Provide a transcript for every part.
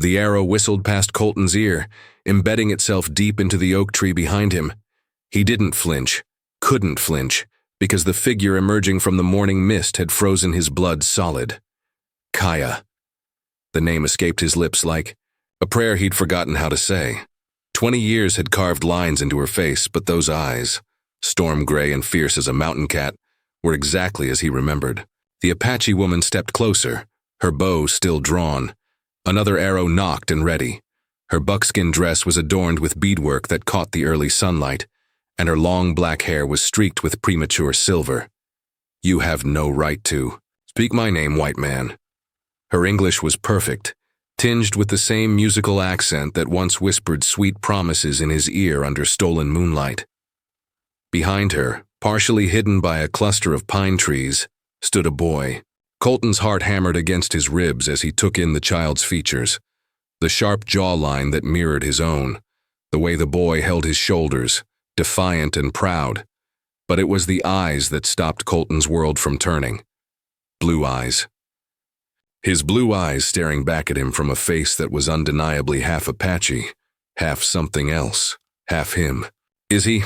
The arrow whistled past Colton's ear, embedding itself deep into the oak tree behind him. He didn't flinch, couldn't flinch, because the figure emerging from the morning mist had frozen his blood solid. Kaya. The name escaped his lips like a prayer he'd forgotten how to say. 20 years had carved lines into her face, but those eyes, storm gray and fierce as a mountain cat, were exactly as he remembered. The Apache woman stepped closer, her bow still drawn. Another arrow nocked and ready. Her buckskin dress was adorned with beadwork that caught the early sunlight, and her long black hair was streaked with premature silver. "You have no right to. Speak my name, white man." Her English was perfect, tinged with the same musical accent that once whispered sweet promises in his ear under stolen moonlight. Behind her, partially hidden by a cluster of pine trees, stood a boy. Colton's heart hammered against his ribs as he took in the child's features, the sharp jawline that mirrored his own, the way the boy held his shoulders, defiant and proud. But it was the eyes that stopped Colton's world from turning. Blue eyes. His blue eyes staring back at him from a face that was undeniably half Apache, half something else, half him. "Is he?"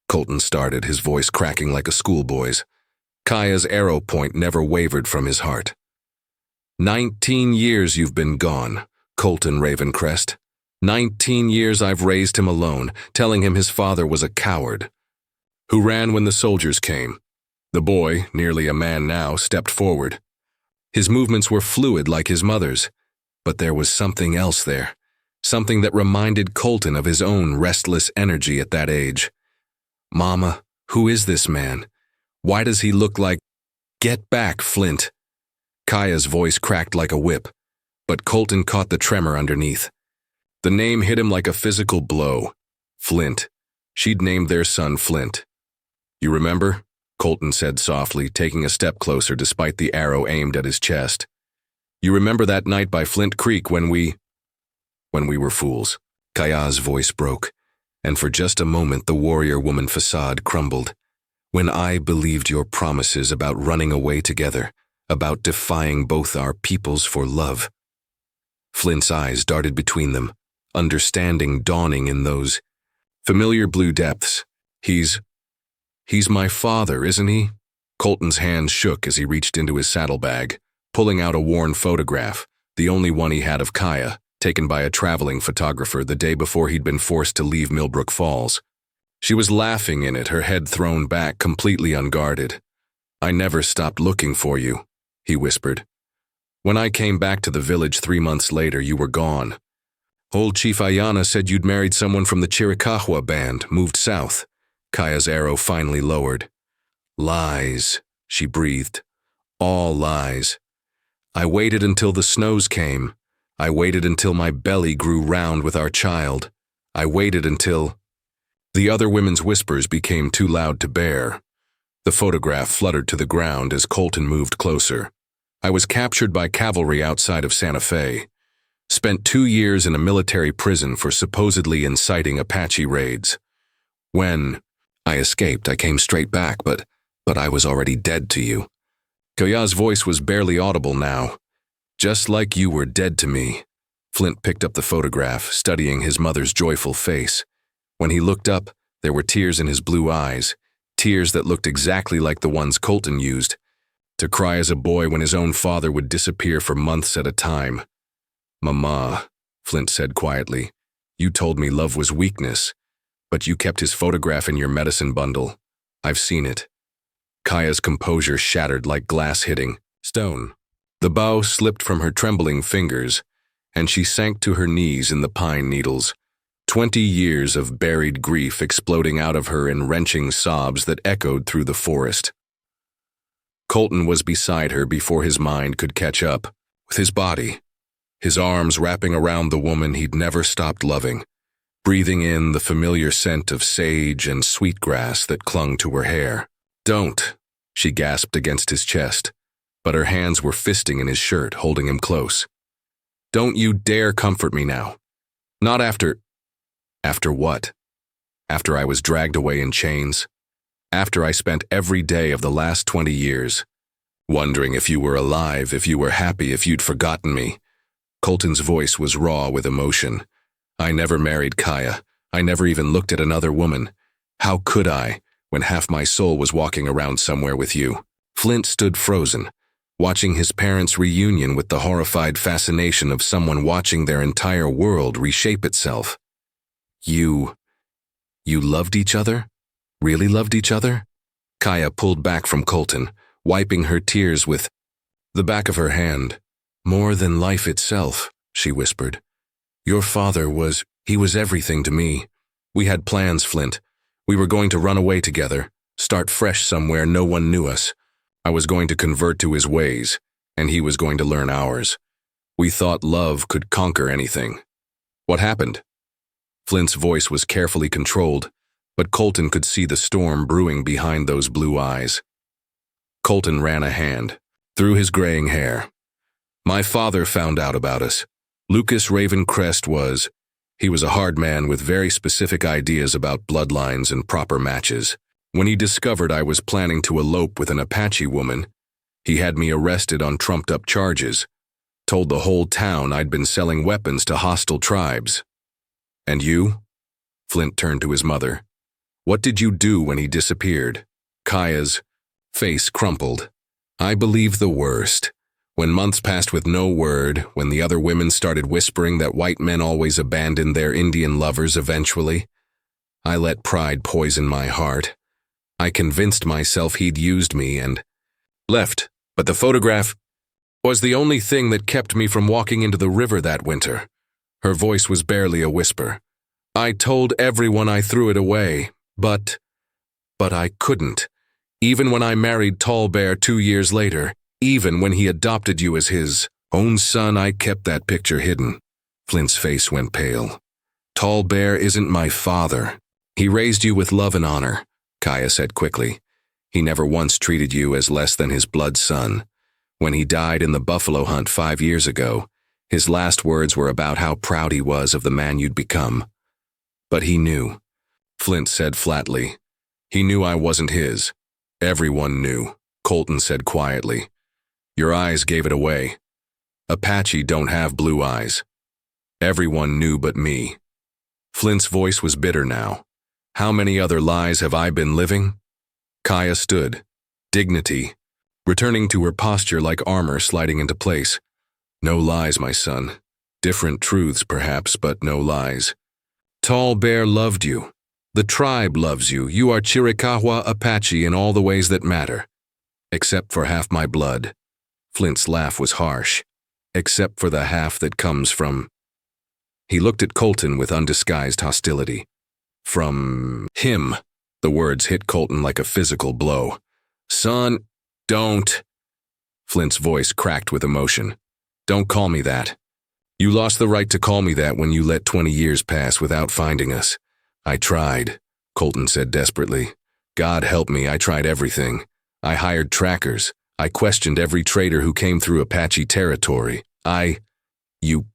Colton started, his voice cracking like a schoolboy's. Kaya's arrow point never wavered from his heart. 19 years you've been gone, Colton Ravencrest. 19 years I've raised him alone, telling him his father was a coward, who ran when the soldiers came. The boy, nearly a man now, stepped forward. His movements were fluid like his mother's, but there was something else there, something that reminded Colton of his own restless energy at that age. "Mama, who is this man? Why does he look like—" "Get back, Flint." Kaya's voice cracked like a whip, but Colton caught the tremor underneath. The name hit him like a physical blow. Flint. She'd named their son Flint. "You remember?" Colton said softly, taking a step closer despite the arrow aimed at his chest. "You remember that night by Flint Creek when we were fools?" Kaya's voice broke, and for just a moment the warrior woman facade crumbled. "When I believed your promises about running away together, about defying both our peoples for love." Flint's eyes darted between them, understanding dawning in those familiar blue depths. He's my father, isn't he?" Colton's hands shook as he reached into his saddlebag, pulling out a worn photograph, the only one he had of Kaya, taken by a traveling photographer the day before he'd been forced to leave Millbrook Falls. She was laughing in it, her head thrown back, completely unguarded. "I never stopped looking for you," he whispered. "When I came back to the village 3 months later, you were gone. Old Chief Ayana said you'd married someone from the Chiricahua band, moved south." Kaya's arrow finally lowered. "Lies," she breathed. "All lies. I waited until the snows came. I waited until my belly grew round with our child. I waited until—" The other women's whispers became too loud to bear. The photograph fluttered to the ground as Colton moved closer. "I was captured by cavalry outside of Santa Fe. Spent 2 years in a military prison for supposedly inciting Apache raids. When I escaped, I came straight back, but I was already dead to you." Kaya's voice was barely audible now. "Just like you were dead to me." Flint picked up the photograph, studying his mother's joyful face. When he looked up, there were tears in his blue eyes, tears that looked exactly like the ones Colton used to cry as a boy when his own father would disappear for months at a time. "Mama," Flint said quietly, "you told me love was weakness, but you kept his photograph in your medicine bundle. I've seen it." Kaya's composure shattered like glass hitting stone. The bow slipped from her trembling fingers, and she sank to her knees in the pine needles, 20 years of buried grief exploding out of her in wrenching sobs that echoed through the forest. Colton was beside her before his mind could catch up, with his body, his arms wrapping around the woman he'd never stopped loving, breathing in the familiar scent of sage and sweetgrass that clung to her hair. "Don't," she gasped against his chest, but her hands were fisting in his shirt, holding him close. "Don't you dare comfort me now. Not after—" "After what? After I was dragged away in chains? After I spent every day of the last 20 years, wondering if you were alive, if you were happy, if you'd forgotten me. Colton's voice was raw with emotion. I never married Kaya. I never even looked at another woman. How could I, when half my soul was walking around somewhere with you? Flint stood frozen, watching his parents' reunion with the horrified fascination of someone watching their entire world reshape itself. You loved each other? Really loved each other? Kaya pulled back from Colton, wiping her tears with the back of her hand. More than life itself, she whispered. Your father he was everything to me. We had plans, Flint. We were going to run away together, start fresh somewhere no one knew us. I was going to convert to his ways, and he was going to learn ours. We thought love could conquer anything. What happened? Flint's voice was carefully controlled, but Colton could see the storm brewing behind those blue eyes. Colton ran a hand through his graying hair. My father found out about us. Lucas Ravencrest he was a hard man with very specific ideas about bloodlines and proper matches. When he discovered I was planning to elope with an Apache woman, he had me arrested on trumped-up charges, told the whole town I'd been selling weapons to hostile tribes. And you? Flint turned to his mother. What did you do when he disappeared? Kaya's face crumpled. I believed the worst. When months passed with no word, when the other women started whispering that white men always abandoned their Indian lovers eventually, I let pride poison my heart. I convinced myself he'd used me and left, but the photograph was the only thing that kept me from walking into the river that winter. Her voice was barely a whisper. I told everyone I threw it away, but I couldn't. Even when I married Tall Bear 2 years later, even when he adopted you as his own son, I kept that picture hidden. Flint's face went pale. Tall Bear isn't my father. He raised you with love and honor, Kaya said quickly. He never once treated you as less than his blood son. When he died in the buffalo hunt 5 years ago, his last words were about how proud he was of the man you'd become. But he knew, Flint said flatly. He knew I wasn't his. Everyone knew, Colton said quietly. Your eyes gave it away. Apache don't have blue eyes. Everyone knew but me. Flint's voice was bitter now. How many other lies have I been living? Kaya stood, dignity, returning to her posture like armor sliding into place. No lies, my son. Different truths, perhaps, but no lies. Tall Bear loved you. The tribe loves you. You are Chiricahua Apache in all the ways that matter. Except for half my blood. Flint's laugh was harsh. Except for the half that comes from... He looked at Colton with undisguised hostility. From him. The words hit Colton like a physical blow. Son, don't... Flint's voice cracked with emotion. Don't call me that. You lost the right to call me that when you let 20 years pass without finding us. I tried, Colton said desperately. God help me, I tried everything. I hired trackers. I questioned every trader who came through Apache territory. You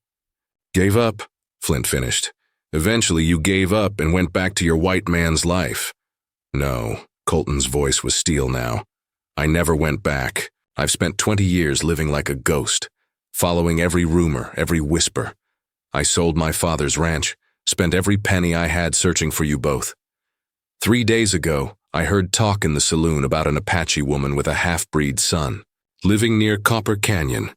gave up, Flint finished. Eventually you gave up and went back to your white man's life. No, Colton's voice was steel now. I never went back. I've spent 20 years living like a ghost, following every rumor, every whisper. I sold my father's ranch, spent every penny I had searching for you both. 3 days ago, I heard talk in the saloon about an Apache woman with a half-breed son, living near Copper Canyon.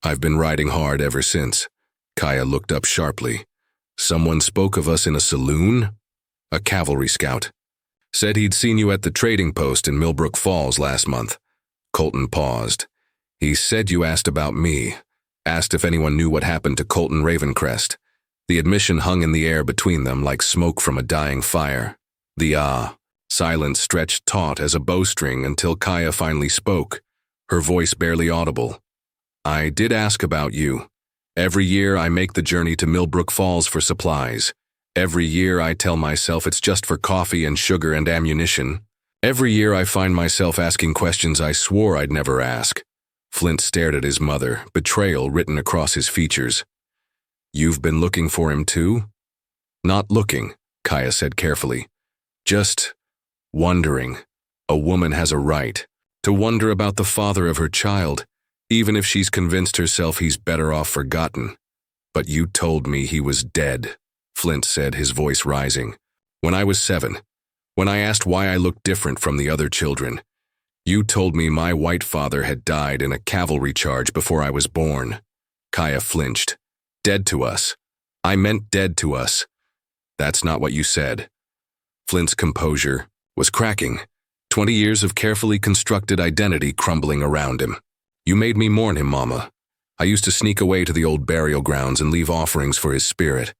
I've been riding hard ever since. Kaya looked up sharply. Someone spoke of us in a saloon? A cavalry scout. Said he'd seen you at the trading post in Millbrook Falls last month. Colton paused. He said you asked about me, asked if anyone knew what happened to Colton Ravencrest. The admission hung in the air between them like smoke from a dying fire. The silence stretched taut as a bowstring until Kaya finally spoke, her voice barely audible. I did ask about you. Every year I make the journey to Millbrook Falls for supplies. Every year I tell myself it's just for coffee and sugar and ammunition. Every year I find myself asking questions I swore I'd never ask. Flint stared at his mother, betrayal written across his features. You've been looking for him too? Not looking, Kaya said carefully. Just wondering. A woman has a right to wonder about the father of her child, even if she's convinced herself he's better off forgotten. But you told me he was dead, Flint said, his voice rising. When I was 7, when I asked why I looked different from the other children, you told me my white father had died in a cavalry charge before I was born. Kaya flinched. Dead to us. I meant dead to us. That's not what you said. Flint's composure was cracking. 20 years of carefully constructed identity crumbling around him. You made me mourn him, Mama. I used to sneak away to the old burial grounds and leave offerings for his spirit.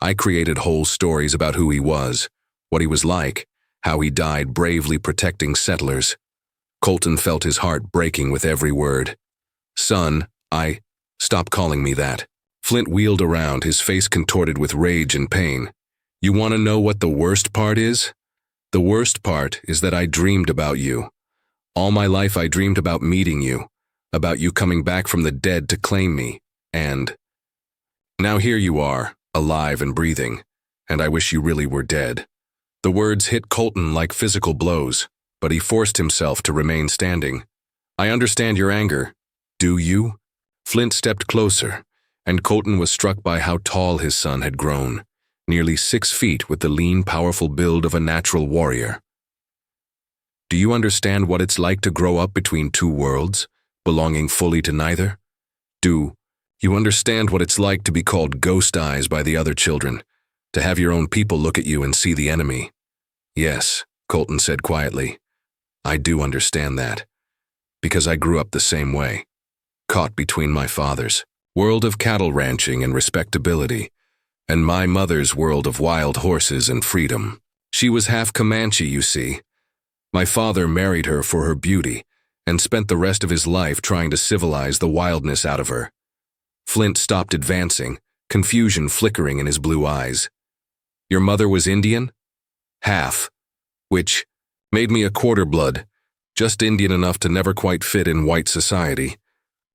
I created whole stories about who he was, what he was like, how he died bravely protecting settlers. Colton felt his heart breaking with every word. Son, Stop calling me that. Flint wheeled around, his face contorted with rage and pain. You want to know what the worst part is? The worst part is that I dreamed about you. All my life I dreamed about meeting you, about you coming back from the dead to claim me, and now here you are, alive and breathing, and I wish you really were dead. The words hit Colton like physical blows, but he forced himself to remain standing. I understand your anger. Do you? Flint stepped closer, and Colton was struck by how tall his son had grown, nearly 6 feet with the lean, powerful build of a natural warrior. Do you understand what it's like to grow up between two worlds, belonging fully to neither? Do you understand what it's like to be called ghost eyes by the other children, to have your own people look at you and see the enemy? Yes, Colton said quietly. I do understand that, because I grew up the same way, caught between my father's world of cattle ranching and respectability, and my mother's world of wild horses and freedom. She was half Comanche, you see. My father married her for her beauty and spent the rest of his life trying to civilize the wildness out of her. Flint stopped advancing, confusion flickering in his blue eyes. Your mother was Indian? Half, which made me a quarter-blood, just Indian enough to never quite fit in white society,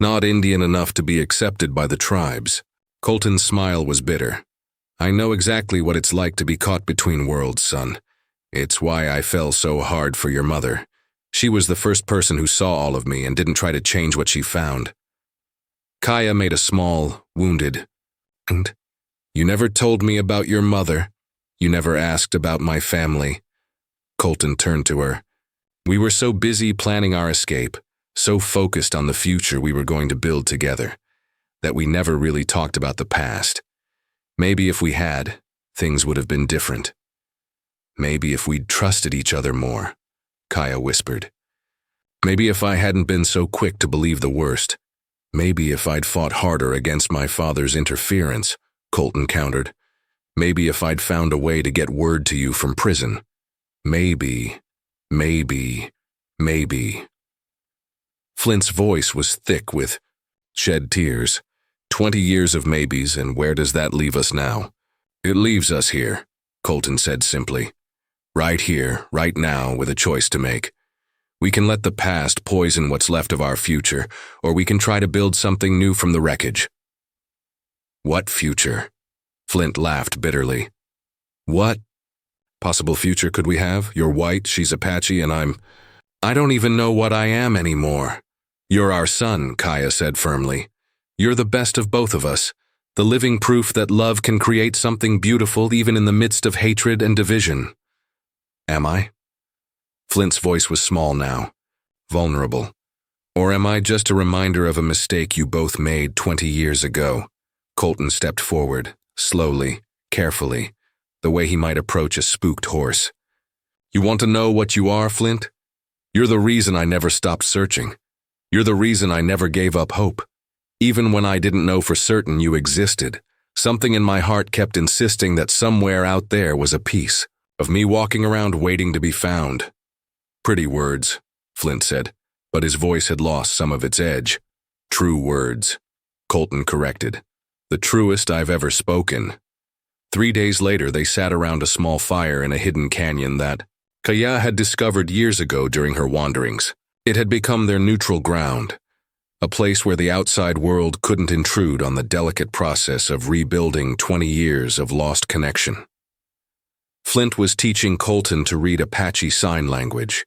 not Indian enough to be accepted by the tribes. Colton's smile was bitter. I know exactly what it's like to be caught between worlds, son. It's why I fell so hard for your mother. She was the first person who saw all of me and didn't try to change what she found. Kaya made a small, wounded, and you never told me about your mother. You never asked about my family. Colton turned to her. We were so busy planning our escape, so focused on the future we were going to build together, that we never really talked about the past. Maybe if we had, things would have been different. Maybe if we'd trusted each other more, Kaya whispered. Maybe if I hadn't been so quick to believe the worst. Maybe if I'd fought harder against my father's interference, Colton countered. Maybe if I'd found a way to get word to you from prison. Maybe. Flint's voice was thick with shed tears. 20 years of maybes, and where does that leave us now? It leaves us here, Colton said simply. Right here, right now, with a choice to make. We can let the past poison what's left of our future, or we can try to build something new from the wreckage. What future? Flint laughed bitterly. What possible future could we have? You're white, she's Apache, and I don't even know what I am anymore. You're our son, Kaya said firmly. You're the best of both of us, the living proof that love can create something beautiful even in the midst of hatred and division. Am I? Flint's voice was small now, vulnerable. Or am I just a reminder of a mistake you both made 20 years ago? Colton stepped forward, slowly, carefully, the way he might approach a spooked horse. You want to know what you are, Flint? You're the reason I never stopped searching. You're the reason I never gave up hope. Even when I didn't know for certain you existed, something in my heart kept insisting that somewhere out there was a piece of me walking around waiting to be found. Pretty words, Flint said, but his voice had lost some of its edge. True words, Colton corrected. The truest I've ever spoken. 3 days later, they sat around a small fire in a hidden canyon that Kaya had discovered years ago during her wanderings. It had become their neutral ground, a place where the outside world couldn't intrude on the delicate process of rebuilding 20 years of lost connection. Flint was teaching Colton to read Apache sign language,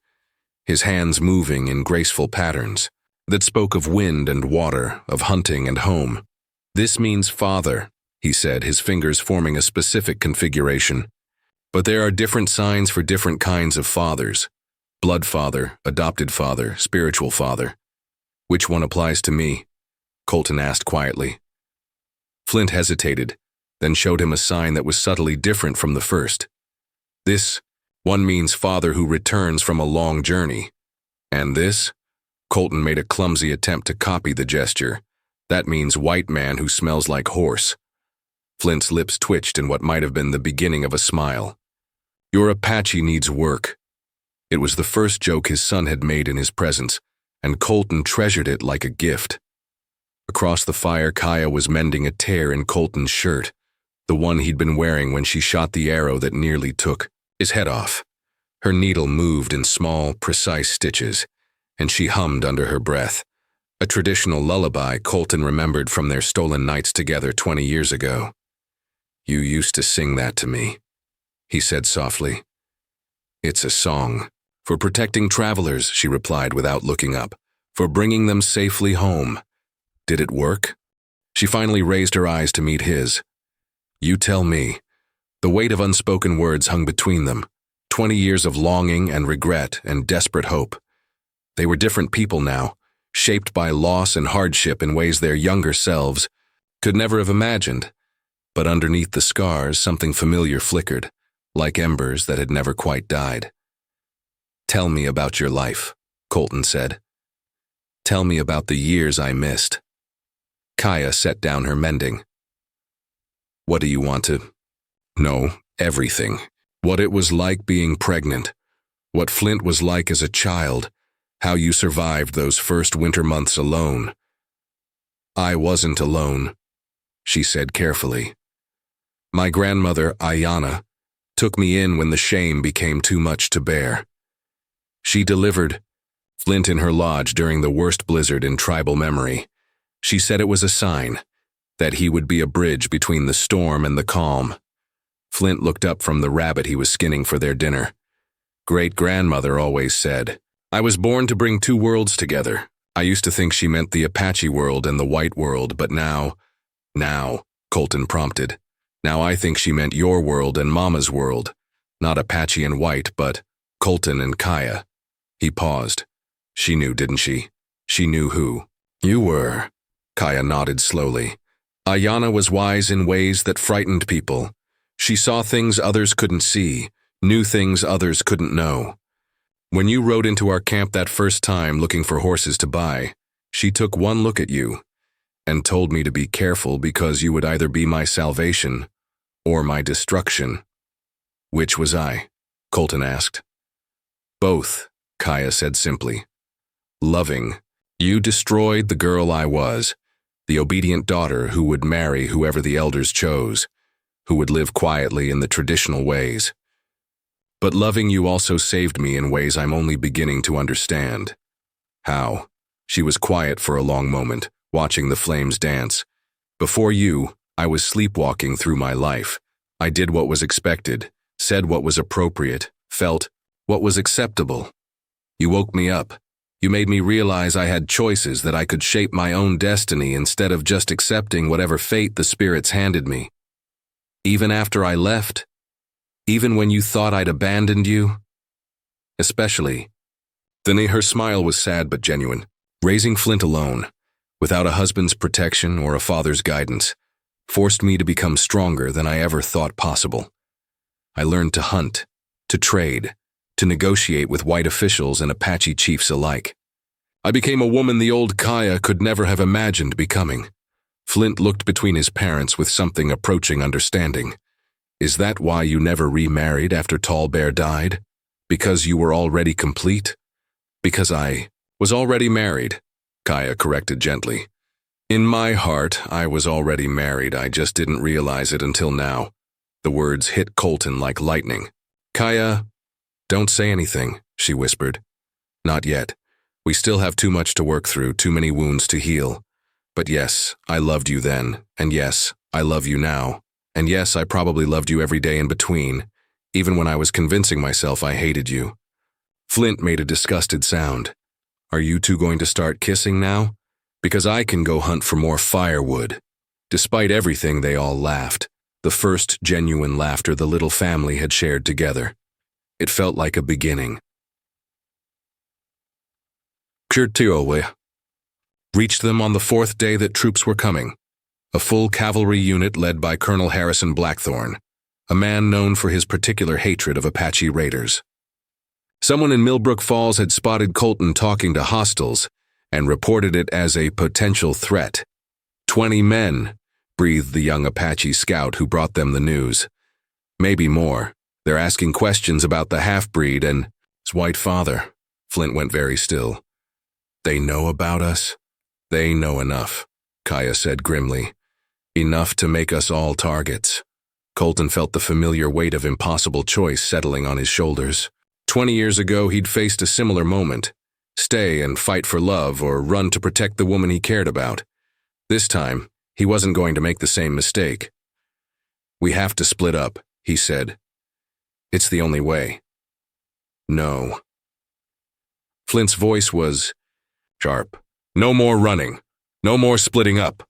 his hands moving in graceful patterns that spoke of wind and water, of hunting and home. This means father, he said, his fingers forming a specific configuration. But there are different signs for different kinds of fathers. Blood father, adopted father, spiritual father. Which one applies to me? Colton asked quietly. Flint hesitated, then showed him a sign that was subtly different from the first. This one means father who returns from a long journey. And this? Colton made a clumsy attempt to copy the gesture. That means white man who smells like horse. Flint's lips twitched in what might have been the beginning of a smile. Your Apache needs work. It was the first joke his son had made in his presence, and Colton treasured it like a gift. Across the fire, Kaya was mending a tear in Colton's shirt, the one he'd been wearing when she shot the arrow that nearly took his head off. Her needle moved in small, precise stitches, and she hummed under her breath, a traditional lullaby Colton remembered from their stolen nights together 20 years ago. You used to sing that to me, he said softly. It's a song. For protecting travelers, she replied without looking up. For bringing them safely home. Did it work? She finally raised her eyes to meet his. You tell me. The weight of unspoken words hung between them. 20 years of longing and regret and desperate hope. They were different people now, shaped by loss and hardship in ways their younger selves could never have imagined. But underneath the scars, something familiar flickered, like embers that had never quite died. Tell me about your life, Colton said. Tell me about the years I missed. Kaya set down her mending. What do you want to know? Everything. What it was like being pregnant. What Flint was like as a child. How you survived those first winter months alone. I wasn't alone, she said carefully. My grandmother, Ayanna, took me in when the shame became too much to bear. She delivered Flint in her lodge during the worst blizzard in tribal memory. She said it was a sign that he would be a bridge between the storm and the calm. Flint looked up from the rabbit he was skinning for their dinner. Great-grandmother always said, I was born to bring two worlds together. I used to think she meant the Apache world and the white world, but now, Colton prompted. Now I think she meant your world and Mama's world. Not Apache and white, but Colton and Kaya. He paused. She knew, didn't she? She knew who you were. Kaya nodded slowly. Ayanna was wise in ways that frightened people. She saw things others couldn't see, knew things others couldn't know. When you rode into our camp that first time looking for horses to buy, she took one look at you and told me to be careful because you would either be my salvation or my destruction. Which was I? Colton asked. Both, Kaya said simply. Loving. You destroyed the girl I was, the obedient daughter who would marry whoever the elders chose, who would live quietly in the traditional ways. But loving you also saved me in ways I'm only beginning to understand. How? She was quiet for a long moment, watching the flames dance. Before you, I was sleepwalking through my life. I did what was expected, said what was appropriate, felt what was acceptable. You woke me up. You made me realize I had choices, that I could shape my own destiny instead of just accepting whatever fate the spirits handed me. Even after I left, even when you thought I'd abandoned you, especially. Then her smile was sad but genuine. Raising Flint alone, without a husband's protection or a father's guidance, forced me to become stronger than I ever thought possible. I learned to hunt, to trade, to negotiate with white officials and Apache chiefs alike. I became a woman the old Kaya could never have imagined becoming. Flint looked between his parents with something approaching understanding. Is that why you never remarried after Tall Bear died? Because you were already complete? Because I was already married, Kaya corrected gently. In my heart, I was already married. I just didn't realize it until now. The words hit Colton like lightning. Kaya, don't say anything, she whispered. Not yet. We still have too much to work through, too many wounds to heal. But yes, I loved you then, and yes, I love you now. And yes, I probably loved you every day in between, even when I was convincing myself I hated you. Flint made a disgusted sound. Are you two going to start kissing now? Because I can go hunt for more firewood. Despite everything, they all laughed, the first genuine laughter the little family had shared together. It felt like a beginning. Tearful reached them on the fourth day that troops were coming. A full cavalry unit led by Colonel Harrison Blackthorne, a man known for his particular hatred of Apache raiders. Someone in Millbrook Falls had spotted Colton talking to hostiles and reported it as a potential threat. 20 men, breathed the young Apache scout who brought them the news. Maybe more. They're asking questions about the half-breed and his white father. Flint went very still. They know about us? They know enough, Kaya said grimly. Enough to make us all targets. Colton felt the familiar weight of impossible choice settling on his shoulders. 20 years ago, he'd faced a similar moment. Stay and fight for love or run to protect the woman he cared about. This time, he wasn't going to make the same mistake. We have to split up, he said. It's the only way. No. Flint's voice was sharp. No more running. No more splitting up.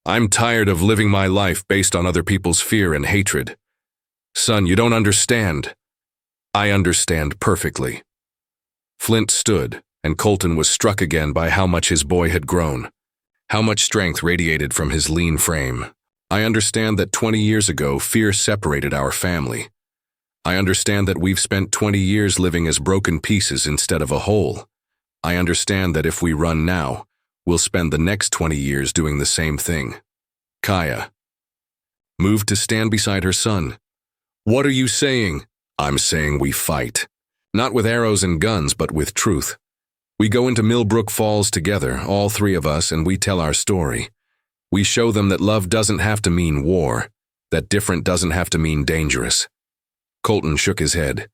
I'm tired of living my life based on other people's fear and hatred. Son, you don't understand. I understand perfectly. Flint stood, and Colton was struck again by how much his boy had grown. How much strength radiated from his lean frame. I understand that 20 years ago, fear separated our family. I understand that we've spent 20 years living as broken pieces instead of a whole. I understand that if we run now, we'll spend the next 20 years doing the same thing. Kaya moved to stand beside her son. What are you saying? I'm saying we fight. Not with arrows and guns, but with truth. We go into Millbrook Falls together, all three of us, and we tell our story. We show them that love doesn't have to mean war, that different doesn't have to mean dangerous. Colton shook his head.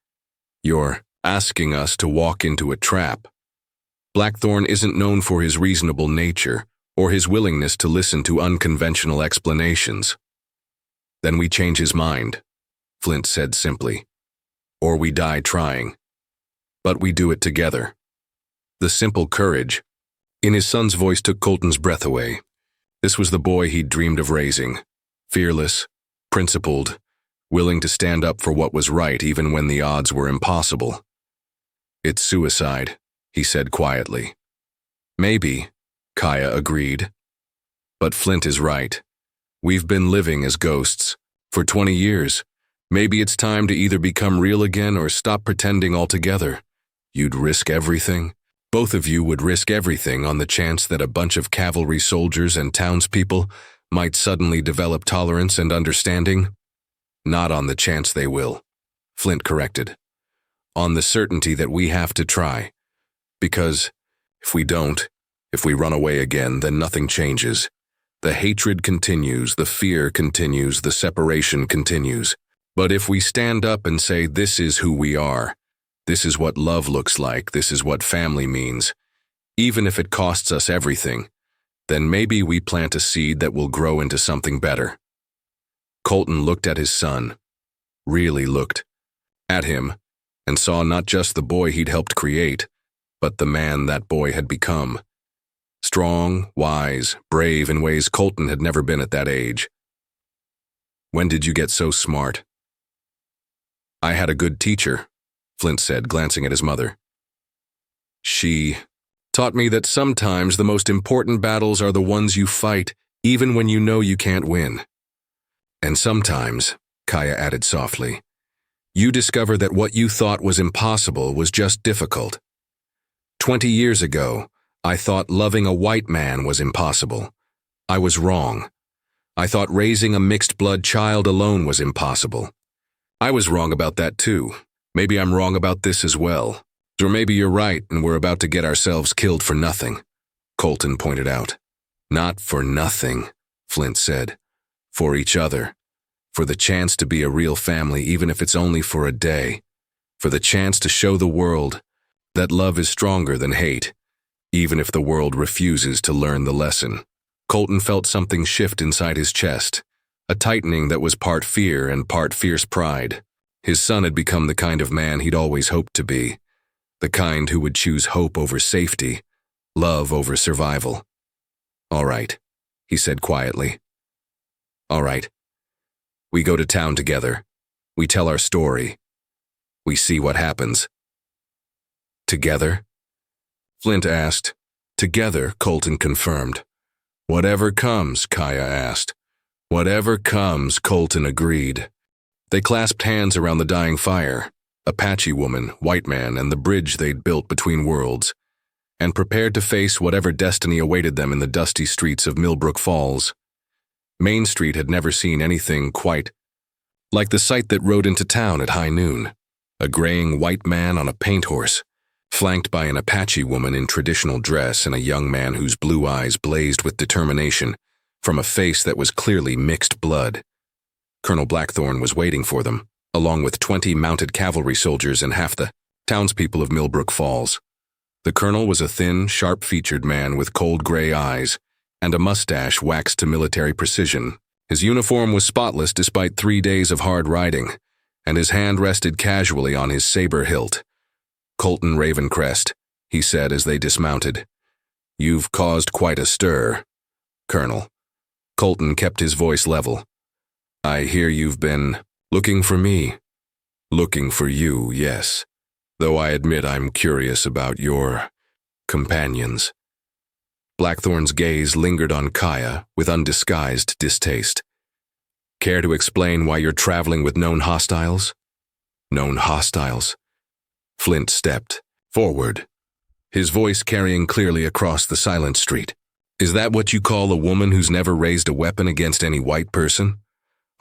You're asking us to walk into a trap. Blackthorne isn't known for his reasonable nature or his willingness to listen to unconventional explanations. Then we change his mind, Flint said simply. Or we die trying. But we do it together. The simple courage in his son's voice took Colton's breath away. This was the boy he'd dreamed of raising. Fearless, principled, willing to stand up for what was right even when the odds were impossible. It's suicide, he said quietly. Maybe, Kaya agreed. But Flint is right. We've been living as ghosts for 20 years. Maybe it's time to either become real again or stop pretending altogether. You'd risk everything. Both of you would risk everything on the chance that a bunch of cavalry soldiers and townspeople might suddenly develop tolerance and understanding. Not on the chance they will, Flint corrected. On the certainty that we have to try. Because if we don't, if we run away again, then nothing changes. The hatred continues, the fear continues, the separation continues. But if we stand up and say, this is who we are, this is what love looks like, this is what family means, even if it costs us everything, then maybe we plant a seed that will grow into something better. Colton looked at his son, really looked at him, and saw not just the boy he'd helped create, but the man that boy had become. Strong, wise, brave in ways Colton had never been at that age. When did you get so smart? I had a good teacher, Flint said, glancing at his mother. She taught me that sometimes the most important battles are the ones you fight, even when you know you can't win. And sometimes, Kaya added softly, you discover that what you thought was impossible was just difficult. 20 years ago, I thought loving a white man was impossible. I was wrong. I thought raising a mixed-blood child alone was impossible. I was wrong about that too. Maybe I'm wrong about this as well. Or maybe you're right and we're about to get ourselves killed for nothing, Colton pointed out. Not for nothing, Flint said. For each other. For the chance to be a real family, even if it's only for a day. For the chance to show the world that love is stronger than hate, even if the world refuses to learn the lesson. Colton felt something shift inside his chest, a tightening that was part fear and part fierce pride. His son had become the kind of man he'd always hoped to be, the kind who would choose hope over safety, love over survival. All right, he said quietly. All right. We go to town together. We tell our story. We see what happens. Together? Flint asked. Together, Colton confirmed. Whatever comes, Kaya asked. Whatever comes, Colton agreed. They clasped hands around the dying fire, Apache woman, white man, and the bridge they'd built between worlds, and prepared to face whatever destiny awaited them in the dusty streets of Millbrook Falls. Main Street had never seen anything quite like the sight that rode into town at high noon. A graying white man on a paint horse, flanked by an Apache woman in traditional dress and a young man whose blue eyes blazed with determination from a face that was clearly mixed blood. Colonel Blackthorne was waiting for them, along with 20 mounted cavalry soldiers and half the townspeople of Millbrook Falls. The colonel was a thin, sharp-featured man with cold gray eyes and a mustache waxed to military precision. His uniform was spotless despite 3 days of hard riding, and his hand rested casually on his saber hilt. Colton Ravencrest, he said as they dismounted. You've caused quite a stir, Colonel. Colton kept his voice level. I hear you've been looking for me. Looking for you, yes. Though I admit I'm curious about your companions. Blackthorne's gaze lingered on Kaya with undisguised distaste. Care to explain why you're traveling with known hostiles? Known hostiles? Flint stepped forward, his voice carrying clearly across the silent street. Is that what you call a woman who's never raised a weapon against any white person?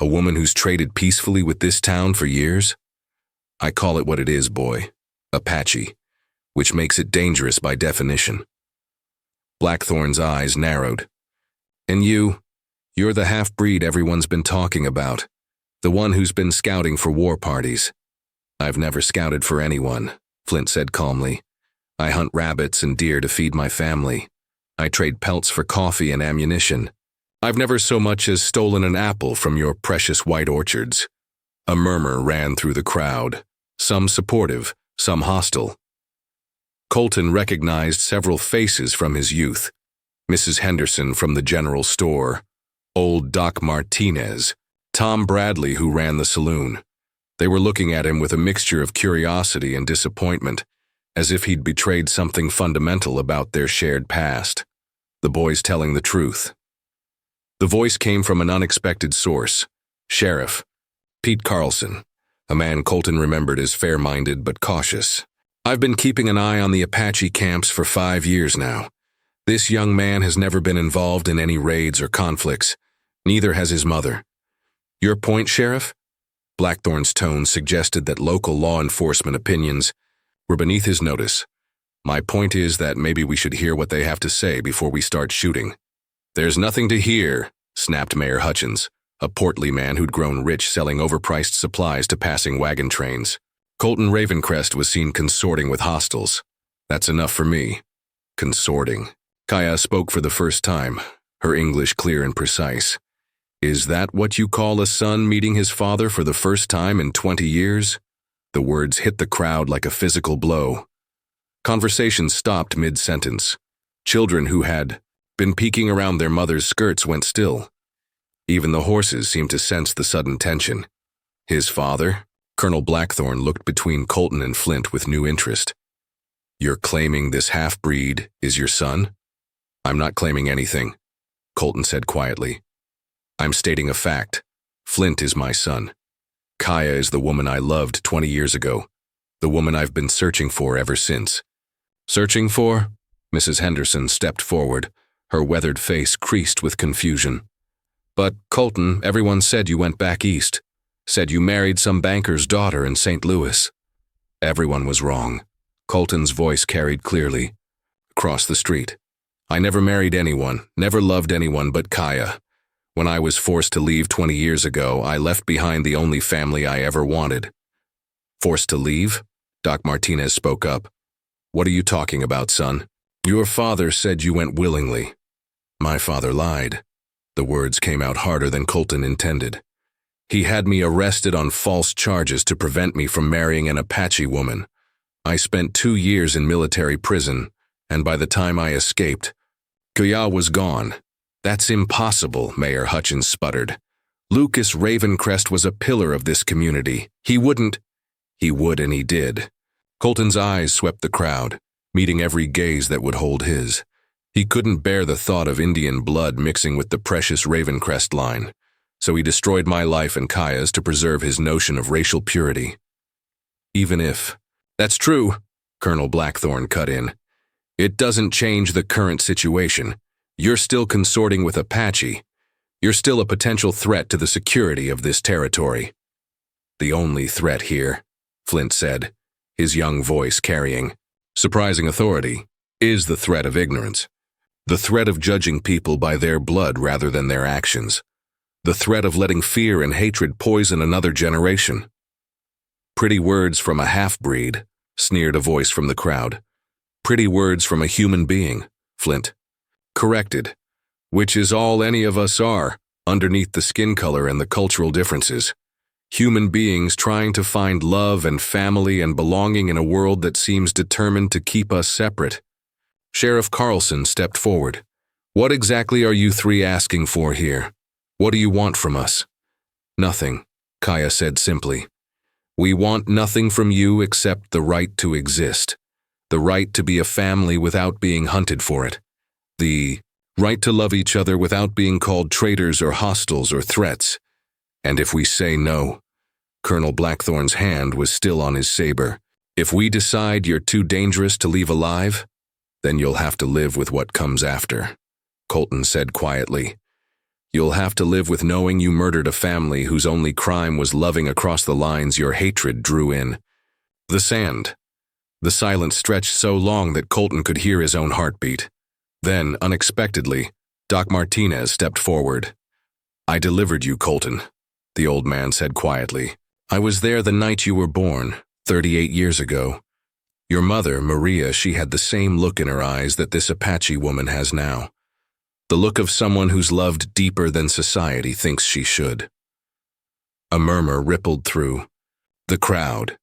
A woman who's traded peacefully with this town for years? I call it what it is, boy. Apache, which makes it dangerous by definition. Blackthorne's eyes narrowed. And you're the half-breed everyone's been talking about, the one who's been scouting for war parties. I've never scouted for anyone, Flint said calmly. I hunt rabbits and deer to feed my family. I trade pelts for coffee and ammunition. I've never so much as stolen an apple from your precious white orchards. A murmur ran through the crowd, some supportive, some hostile. Colton recognized several faces from his youth. Mrs. Henderson from the general store, old Doc Martinez, Tom Bradley who ran the saloon. They were looking at him with a mixture of curiosity and disappointment, as if he'd betrayed something fundamental about their shared past. The boys telling the truth. The voice came from an unexpected source. Sheriff Pete Carlson, a man Colton remembered as fair-minded but cautious. I've been keeping an eye on the Apache camps for 5 years now. This young man has never been involved in any raids or conflicts. Neither has his mother. Your point, Sheriff? Blackthorne's tone suggested that local law enforcement opinions were beneath his notice. My point is that maybe we should hear what they have to say before we start shooting. There's nothing to hear, snapped Mayor Hutchins, a portly man who'd grown rich selling overpriced supplies to passing wagon trains. Colton Ravencrest was seen consorting with hostiles. That's enough for me. Consorting. Kaya spoke for the first time, her English clear and precise. Is that what you call a son meeting his father for the first time in 20 years? The words hit the crowd like a physical blow. Conversation stopped mid-sentence. Children who had been peeking around their mother's skirts went still. Even the horses seemed to sense the sudden tension. His father? Colonel Blackthorne looked between Colton and Flint with new interest. You're claiming this half-breed is your son? I'm not claiming anything, Colton said quietly. I'm stating a fact. Flint is my son. Kaya is the woman I loved 20 years ago, the woman I've been searching for ever since. Searching for? Mrs. Henderson stepped forward, her weathered face creased with confusion. But, Colton, everyone said you went back east. Said you married some banker's daughter in St. Louis. Everyone was wrong. Colton's voice carried clearly. Across the street. I never married anyone, never loved anyone but Kaya. When I was forced to leave 20 years ago, I left behind the only family I ever wanted. Forced to leave? Doc Martinez spoke up. What are you talking about, son? Your father said you went willingly. My father lied. The words came out harder than Colton intended. He had me arrested on false charges to prevent me from marrying an Apache woman. I spent 2 years in military prison, and by the time I escaped, Kaya was gone. That's impossible, Mayor Hutchins sputtered. Lucas Ravencrest was a pillar of this community. He would and he did. Colton's eyes swept the crowd, meeting every gaze that would hold his. He couldn't bear the thought of Indian blood mixing with the precious Ravencrest line, so he destroyed my life and Kaya's to preserve his notion of racial purity. Even if... That's true, Colonel Blackthorne cut in. It doesn't change the current situation. You're still consorting with Apache. You're still a potential threat to the security of this territory. The only threat here, Flint said, his young voice carrying surprising authority, is the threat of ignorance. The threat of judging people by their blood rather than their actions. The threat of letting fear and hatred poison another generation. Pretty words from a half-breed, sneered a voice from the crowd. Pretty words from a human being, Flint corrected, which is all any of us are, underneath the skin color and the cultural differences. Human beings trying to find love and family and belonging in a world that seems determined to keep us separate. Sheriff Carlson stepped forward. What exactly are you three asking for here? What do you want from us? Nothing, Kaya said simply. We want nothing from you except the right to exist. The right to be a family without being hunted for it. The right to love each other without being called traitors or hostiles or threats. And if we say no, Colonel Blackthorne's hand was still on his saber. If we decide you're too dangerous to leave alive, then you'll have to live with what comes after, Colton said quietly. You'll have to live with knowing you murdered a family whose only crime was loving across the lines your hatred drew in. The sand. The silence stretched so long that Colton could hear his own heartbeat. Then, unexpectedly, Doc Martinez stepped forward. I delivered you, Colton, the old man said quietly. I was there the night you were born, 38 years ago. Your mother, Maria, she had the same look in her eyes that this Apache woman has now. The look of someone who's loved deeper than society thinks she should. A murmur rippled through the crowd.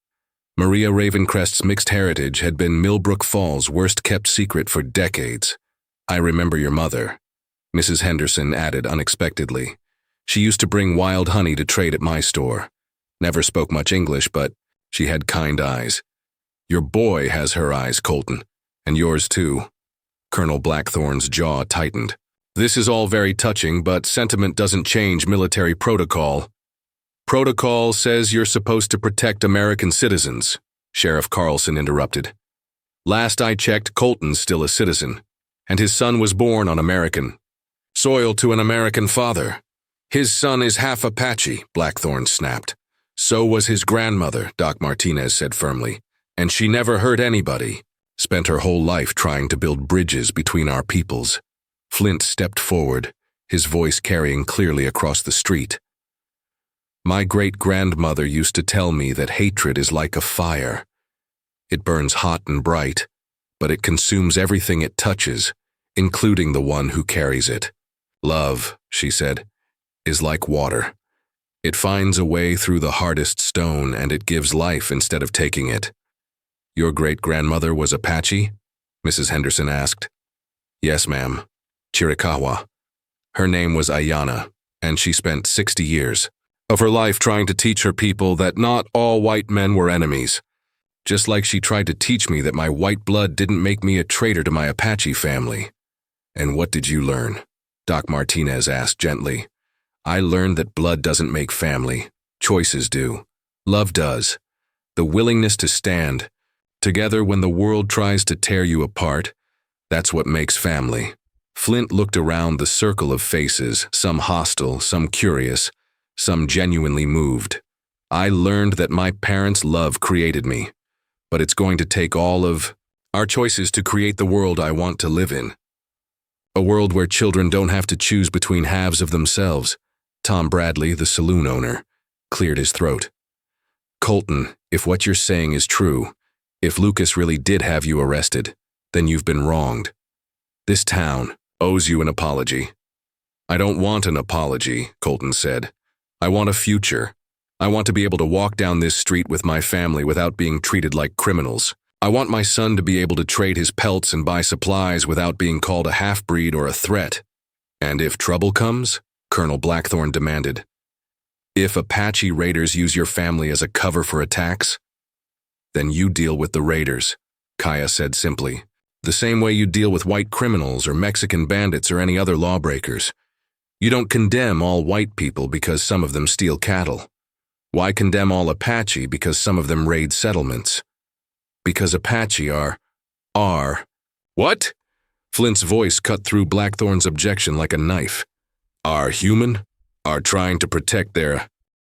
Maria Ravencrest's mixed heritage had been Millbrook Falls' worst-kept secret for decades. I remember your mother, Mrs. Henderson added unexpectedly. She used to bring wild honey to trade at my store. Never spoke much English, but she had kind eyes. Your boy has her eyes, Colton, and yours too. Colonel Blackthorne's jaw tightened. This is all very touching, but sentiment doesn't change military protocol. Protocol says you're supposed to protect American citizens, Sheriff Carlson interrupted. Last I checked, Colton's still a citizen, and his son was born on American soil to an American father. His son is half Apache, Blackthorne snapped. So was his grandmother, Doc Martinez said firmly, and she never hurt anybody. Spent her whole life trying to build bridges between our peoples. Flint stepped forward, his voice carrying clearly across the street. My great-grandmother used to tell me that hatred is like a fire. It burns hot and bright, but it consumes everything it touches, including the one who carries it. Love, she said, is like water. It finds a way through the hardest stone and it gives life instead of taking it. Your great-grandmother was Apache? Mrs. Henderson asked. Yes, ma'am. Chiricahua. Her name was Ayana, and she spent 60 years of her life trying to teach her people that not all white men were enemies. Just like she tried to teach me that my white blood didn't make me a traitor to my Apache family. And what did you learn? Doc Martinez asked gently. I learned that blood doesn't make family. Choices do. Love does. The willingness to stand together when the world tries to tear you apart, that's what makes family. Flint looked around the circle of faces, some hostile, some curious, some genuinely moved. I learned that my parents' love created me, but it's going to take all of our choices to create the world I want to live in. A world where children don't have to choose between halves of themselves. Tom Bradley, the saloon owner, cleared his throat. Colton, if what you're saying is true, if Lucas really did have you arrested, then you've been wronged. This town owes you an apology. I don't want an apology, Colton said. I want a future. I want to be able to walk down this street with my family without being treated like criminals. I want my son to be able to trade his pelts and buy supplies without being called a half-breed or a threat. And if trouble comes, Colonel Blackthorne demanded, If Apache raiders use your family as a cover for attacks, then you deal with the raiders, Kaya said simply. The same way you deal with white criminals or Mexican bandits or any other lawbreakers. You don't condemn all white people because some of them steal cattle. Why condemn all Apache because some of them raid settlements? Because Apache are. What? Flint's voice cut through Blackthorn's objection like a knife. Are human? Are trying to protect their